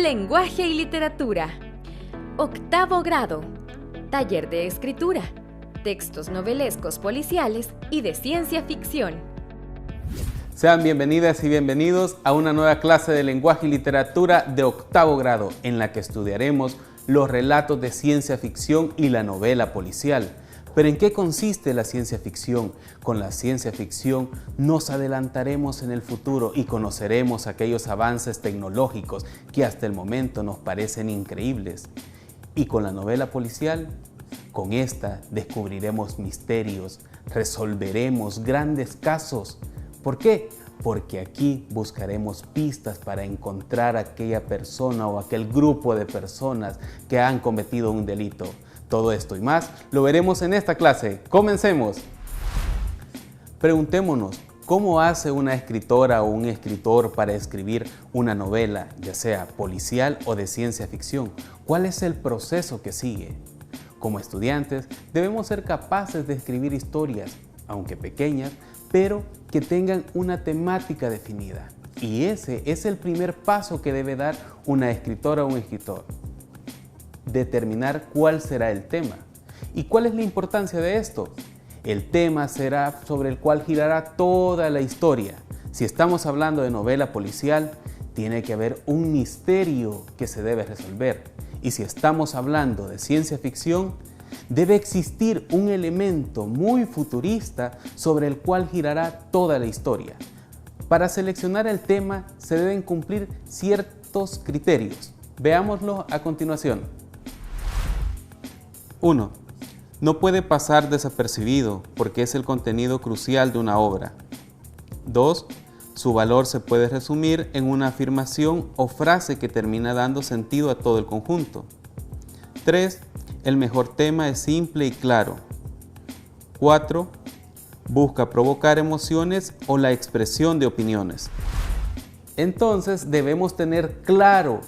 Lenguaje y literatura. Octavo grado. Taller de escritura. Textos novelescos policiales y de ciencia ficción. Sean bienvenidas y bienvenidos a una nueva clase de lenguaje y literatura de octavo grado, en la que estudiaremos los relatos de ciencia ficción y la novela policial. ¿Pero en qué consiste la ciencia ficción? Con la ciencia ficción nos adelantaremos en el futuro y conoceremos aquellos avances tecnológicos que hasta el momento nos parecen increíbles. Y con la novela policial, con esta descubriremos misterios, resolveremos grandes casos. ¿Por qué? Porque aquí buscaremos pistas para encontrar a aquella persona o aquel grupo de personas que han cometido un delito. Todo esto y más lo veremos en esta clase. ¡Comencemos! Preguntémonos, ¿cómo hace una escritora o un escritor para escribir una novela, ya sea policial o de ciencia ficción? ¿Cuál es el proceso que sigue? Como estudiantes, debemos ser capaces de escribir historias, aunque pequeñas, pero que tengan una temática definida. Y ese es el primer paso que debe dar una escritora o un escritor. Determinar cuál será el tema. ¿Y cuál es la importancia de esto? El tema será sobre el cual girará toda la historia. Si estamos hablando de novela policial, tiene que haber un misterio que se debe resolver. Y si estamos hablando de ciencia ficción, debe existir un elemento muy futurista sobre el cual girará toda la historia. Para seleccionar el tema se deben cumplir ciertos criterios. Veámoslo a continuación. 1. No puede pasar desapercibido porque es el contenido crucial de una obra. 2. Su valor se puede resumir en una afirmación o frase que termina dando sentido a todo el conjunto. 3. El mejor tema es simple y claro. 4. Busca provocar emociones o la expresión de opiniones. Entonces debemos tener claro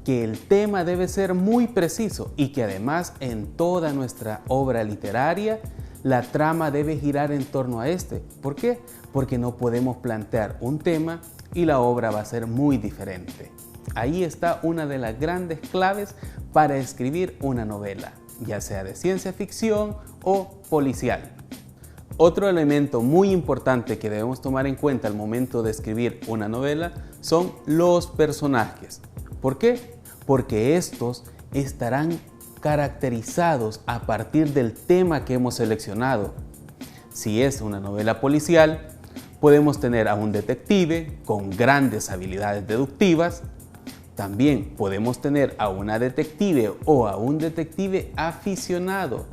que el tema debe ser muy preciso y que además en toda nuestra obra literaria la trama debe girar en torno a este. ¿Por qué? Porque no podemos plantear un tema y la obra va a ser muy diferente. Ahí está una de las grandes claves para escribir una novela, ya sea de ciencia ficción o policial. Otro elemento muy importante que debemos tomar en cuenta al momento de escribir una novela son los personajes. ¿Por qué? Porque estos estarán caracterizados a partir del tema que hemos seleccionado. Si es una novela policial, podemos tener a un detective con grandes habilidades deductivas. También podemos tener a una detective o a un detective aficionado.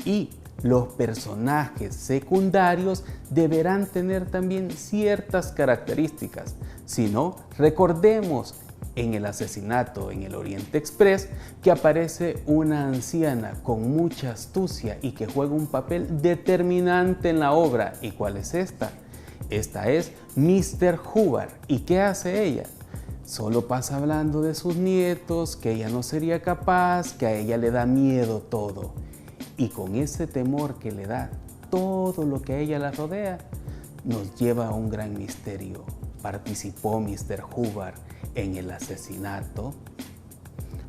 Y los personajes secundarios deberán tener también ciertas características. Si no, recordemos en el asesinato en el Oriente Express que aparece una anciana con mucha astucia y que juega un papel determinante en la obra. ¿Y cuál es esta? Esta es Mr. Hubbard. ¿Y qué hace ella? Solo pasa hablando de sus nietos, que ella no sería capaz, que a ella le da miedo todo. Y con ese temor que le da todo lo que a ella la rodea, nos lleva a un gran misterio. ¿Participó Mr. Hubbard en el asesinato?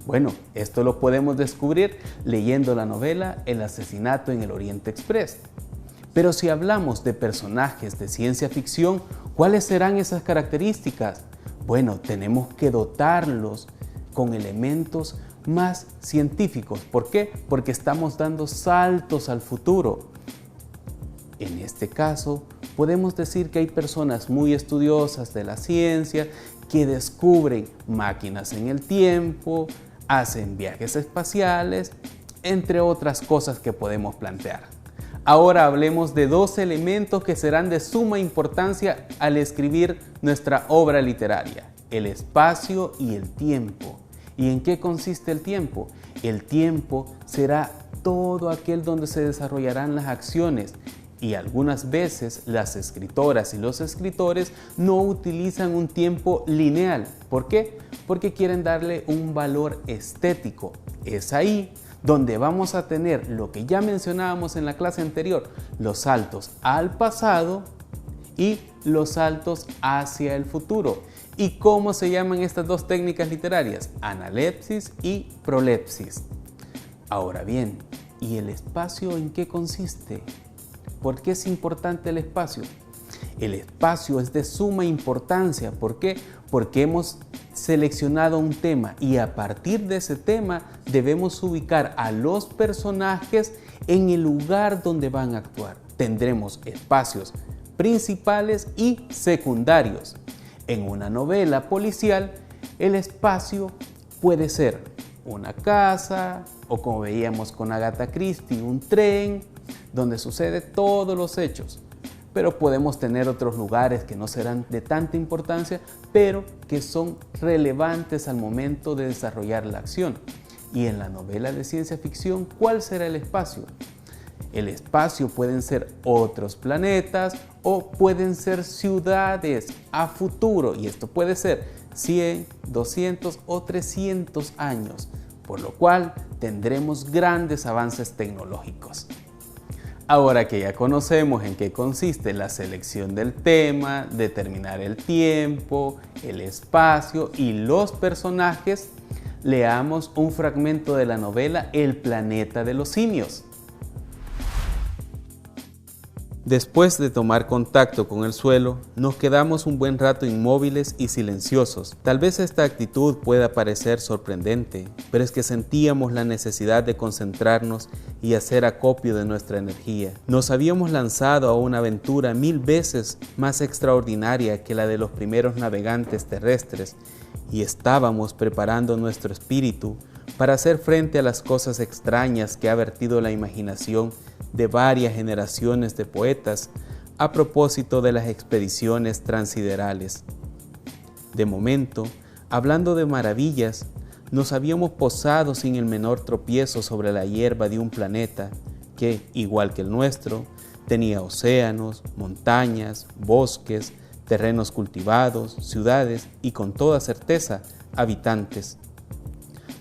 Bueno, esto lo podemos descubrir leyendo la novela El asesinato en el Oriente Express. Pero si hablamos de personajes de ciencia ficción, ¿cuáles serán esas características? Bueno, tenemos que dotarlos con elementos más científicos. ¿Por qué? Porque estamos dando saltos al futuro. En este caso, podemos decir que hay personas muy estudiosas de la ciencia que descubren máquinas en el tiempo, hacen viajes espaciales, entre otras cosas que podemos plantear. Ahora hablemos de dos elementos que serán de suma importancia al escribir nuestra obra literaria: el espacio y el tiempo. ¿Y en qué consiste el tiempo? El tiempo será todo aquel donde se desarrollarán las acciones. Y algunas veces las escritoras y los escritores no utilizan un tiempo lineal. ¿Por qué? Porque quieren darle un valor estético. Es ahí donde vamos a tener lo que ya mencionábamos en la clase anterior, los saltos al pasado y los saltos hacia el futuro. ¿Y cómo se llaman estas dos técnicas literarias? Analepsis y prolepsis. Ahora bien, ¿y el espacio en qué consiste? ¿Por qué es importante el espacio? El espacio es de suma importancia. ¿Por qué? Porque hemos seleccionado un tema y a partir de ese tema debemos ubicar a los personajes en el lugar donde van a actuar. Tendremos espacios principales y secundarios. En una novela policial, el espacio puede ser una casa o, como veíamos con Agatha Christie, un tren donde sucede todos los hechos. Pero podemos tener otros lugares que no serán de tanta importancia, pero que son relevantes al momento de desarrollar la acción. Y en la novela de ciencia ficción, ¿cuál será el espacio? El espacio pueden ser otros planetas o pueden ser ciudades a futuro, y esto puede ser 100, 200 o 300 años, por lo cual tendremos grandes avances tecnológicos. Ahora que ya conocemos en qué consiste la selección del tema, determinar el tiempo, el espacio y los personajes, leamos un fragmento de la novela El planeta de los simios. Después de tomar contacto con el suelo, nos quedamos un buen rato inmóviles y silenciosos. Tal vez esta actitud pueda parecer sorprendente, pero es que sentíamos la necesidad de concentrarnos y hacer acopio de nuestra energía. Nos habíamos lanzado a una aventura 1000 veces más extraordinaria que la de los primeros navegantes terrestres y estábamos preparando nuestro espíritu para hacer frente a las cosas extrañas que ha vertido la imaginación de varias generaciones de poetas a propósito de las expediciones transiderales. De momento, hablando de maravillas, nos habíamos posado sin el menor tropiezo sobre la hierba de un planeta que, igual que el nuestro, tenía océanos, montañas, bosques, terrenos cultivados, ciudades y, con toda certeza, habitantes.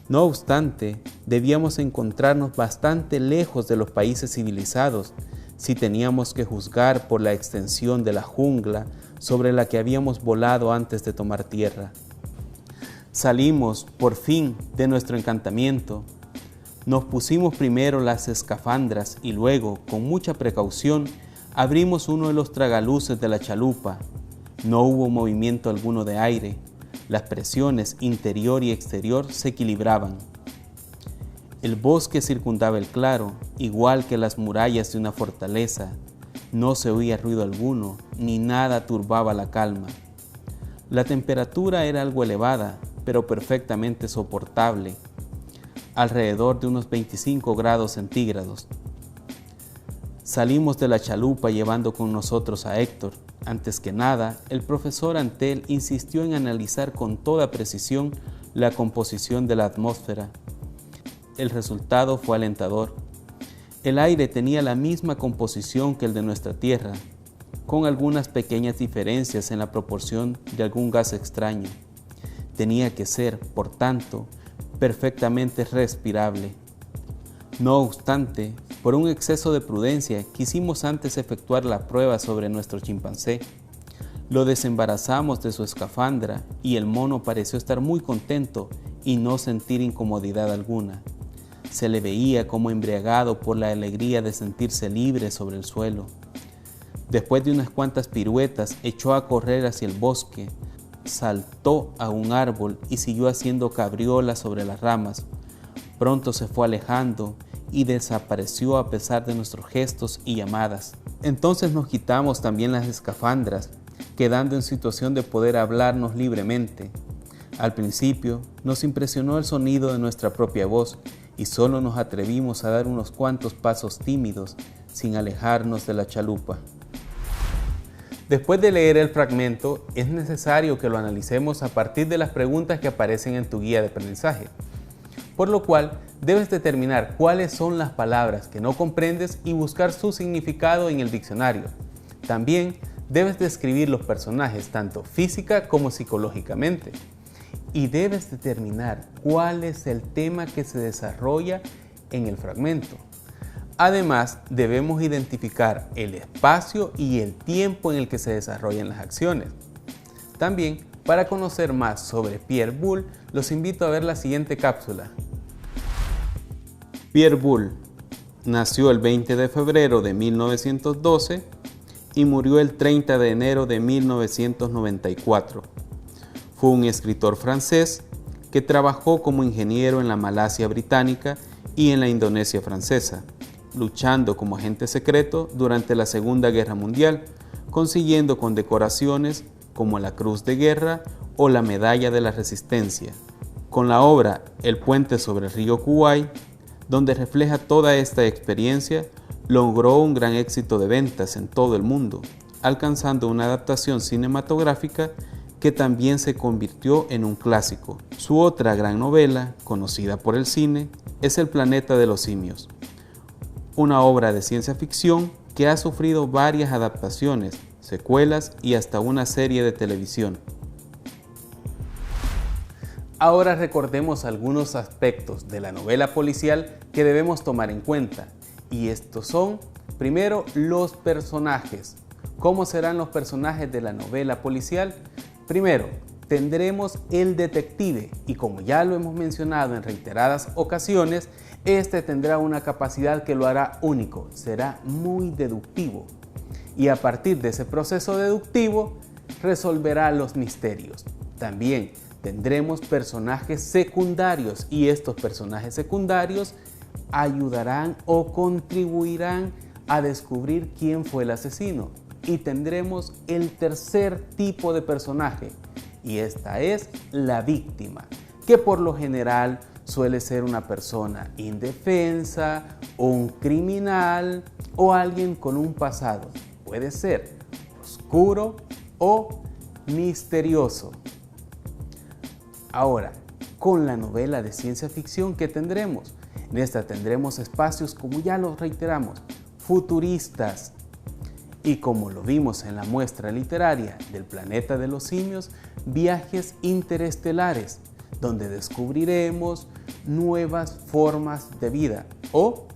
No obstante, debíamos encontrarnos bastante lejos de los países civilizados si teníamos que juzgar por la extensión de la jungla sobre la que habíamos volado antes de tomar tierra. Salimos, por fin, de nuestro encantamiento. Nos pusimos primero las escafandras y luego, con mucha precaución, abrimos uno de los tragaluces de la chalupa. No hubo movimiento alguno de aire. Las presiones interior y exterior se equilibraban. El bosque circundaba el claro, igual que las murallas de una fortaleza. No se oía ruido alguno, ni nada turbaba la calma. La temperatura era algo elevada, pero perfectamente soportable, alrededor de unos 25 grados centígrados. Salimos de la chalupa llevando con nosotros a Héctor. Antes que nada, el profesor Antel insistió en analizar con toda precisión la composición de la atmósfera. El resultado fue alentador. El aire tenía la misma composición que el de nuestra Tierra, con algunas pequeñas diferencias en la proporción de algún gas extraño. Tenía que ser, por tanto, perfectamente respirable. No obstante, por un exceso de prudencia, quisimos antes efectuar la prueba sobre nuestro chimpancé. Lo desembarazamos de su escafandra y el mono pareció estar muy contento y no sentir incomodidad alguna. Se le veía como embriagado por la alegría de sentirse libre sobre el suelo. Después de unas cuantas piruetas, echó a correr hacia el bosque, saltó a un árbol y siguió haciendo cabriolas sobre las ramas. Pronto se fue alejando y desapareció a pesar de nuestros gestos y llamadas. Entonces nos quitamos también las escafandras, quedando en situación de poder hablarnos libremente. Al principio nos impresionó el sonido de nuestra propia voz y solo nos atrevimos a dar unos cuantos pasos tímidos sin alejarnos de la chalupa. Después de leer el fragmento, es necesario que lo analicemos a partir de las preguntas que aparecen en tu guía de aprendizaje, por lo cual debes determinar cuáles son las palabras que no comprendes y buscar su significado en el diccionario. También debes describir los personajes tanto física como psicológicamente. Y debes determinar cuál es el tema que se desarrolla en el fragmento. Además, debemos identificar el espacio y el tiempo en el que se desarrollan las acciones. También Para conocer más sobre Pierre Boulle, los invito a ver la siguiente cápsula. Pierre Boulle nació el 20 de febrero de 1912 y murió el 30 de enero de 1994. Fue un escritor francés que trabajó como ingeniero en la Malasia británica y en la Indonesia francesa, luchando como agente secreto durante la Segunda Guerra Mundial, consiguiendo condecoraciones como la Cruz de Guerra o la Medalla de la Resistencia. Con la obra El puente sobre el río Kwai, donde refleja toda esta experiencia, logró un gran éxito de ventas en todo el mundo, alcanzando una adaptación cinematográfica que también se convirtió en un clásico. Su otra gran novela, conocida por el cine, es El planeta de los simios, una obra de ciencia ficción que ha sufrido varias adaptaciones, secuelas y hasta una serie de televisión. Ahora recordemos algunos aspectos de la novela policial que debemos tomar en cuenta, y estos son, primero, los personajes. ¿Cómo serán los personajes de la novela policial? Primero, tendremos el detective, y como ya lo hemos mencionado en reiteradas ocasiones, este tendrá una capacidad que lo hará único, será muy deductivo. Y a partir de ese proceso deductivo, resolverá los misterios. También tendremos personajes secundarios, y estos personajes secundarios ayudarán o contribuirán a descubrir quién fue el asesino. Y tendremos el tercer tipo de personaje, y esta es la víctima, que por lo general suele ser una persona indefensa, o un criminal, o alguien con un pasado. Puede ser oscuro o misterioso. Ahora, con la novela de ciencia ficción, ¿qué tendremos? En esta tendremos espacios, como ya los reiteramos, futuristas. Y como lo vimos en la muestra literaria del planeta de los simios, viajes interestelares, donde descubriremos nuevas formas de vida o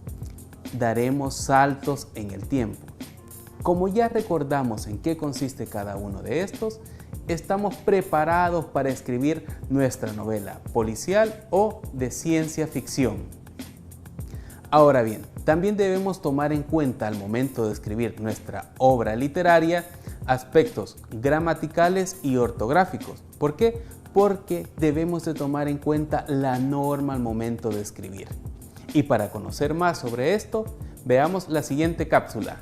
daremos saltos en el tiempo. Como ya recordamos en qué consiste cada uno de estos, estamos preparados para escribir nuestra novela policial o de ciencia ficción. Ahora bien, también debemos tomar en cuenta al momento de escribir nuestra obra literaria aspectos gramaticales y ortográficos. ¿Por qué? Porque debemos de tomar en cuenta la norma al momento de escribir. Y para conocer más sobre esto, veamos la siguiente cápsula.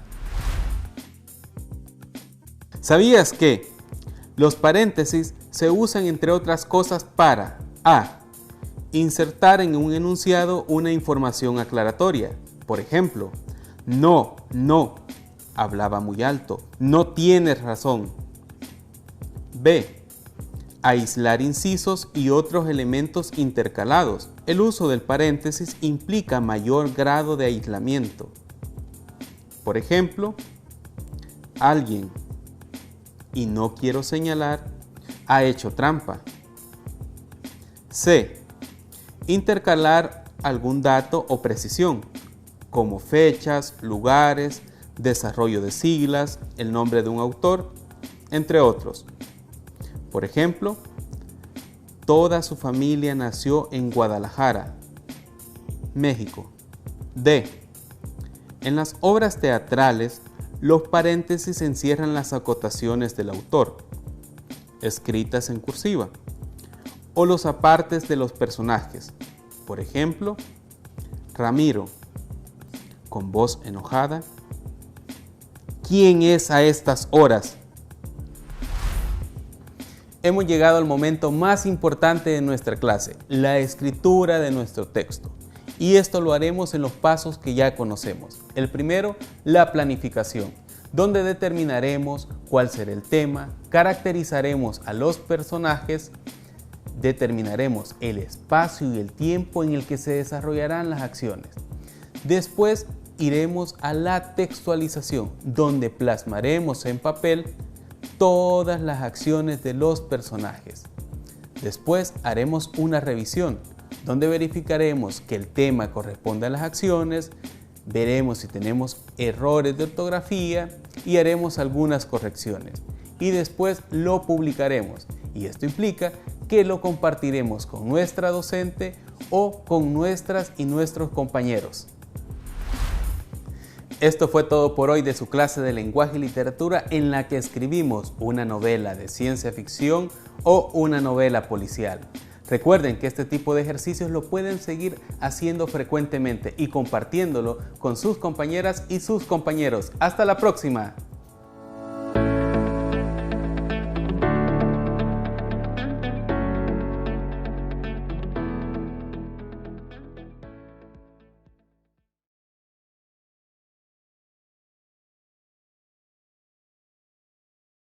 ¿Sabías que los paréntesis se usan, entre otras cosas, para a. Insertar en un enunciado una información aclaratoria? Por ejemplo, no, hablaba muy alto, no tienes razón. B. Aislar incisos y otros elementos intercalados. El uso del paréntesis implica mayor grado de aislamiento. Por ejemplo, alguien, y no quiero señalar, ha hecho trampa. C. Intercalar algún dato o precisión, como fechas, lugares, desarrollo de siglas, el nombre de un autor, entre otros. Por ejemplo, toda su familia nació en Guadalajara, México. D. En las obras teatrales, los paréntesis encierran las acotaciones del autor, escritas en cursiva, o los apartes de los personajes. Por ejemplo, Ramiro, con voz enojada, ¿quién es a estas horas? Hemos llegado al momento más importante de nuestra clase, la escritura de nuestro texto. Y esto lo haremos en los pasos que ya conocemos. El primero, la planificación, donde determinaremos cuál será el tema, caracterizaremos a los personajes, determinaremos el espacio y el tiempo en el que se desarrollarán las acciones. Después iremos a la textualización, donde plasmaremos en papel todas las acciones de los personajes. Después haremos una revisión, donde verificaremos que el tema corresponde a las acciones, veremos si tenemos errores de ortografía y haremos algunas correcciones. Y después lo publicaremos. y esto implica que lo compartiremos con nuestra docente o con nuestras y nuestros compañeros. Esto fue todo por hoy de su clase de lenguaje y literatura en la que escribimos una novela de ciencia ficción o una novela policial. Recuerden que este tipo de ejercicios lo pueden seguir haciendo frecuentemente y compartiéndolo con sus compañeras y sus compañeros. ¡Hasta la próxima!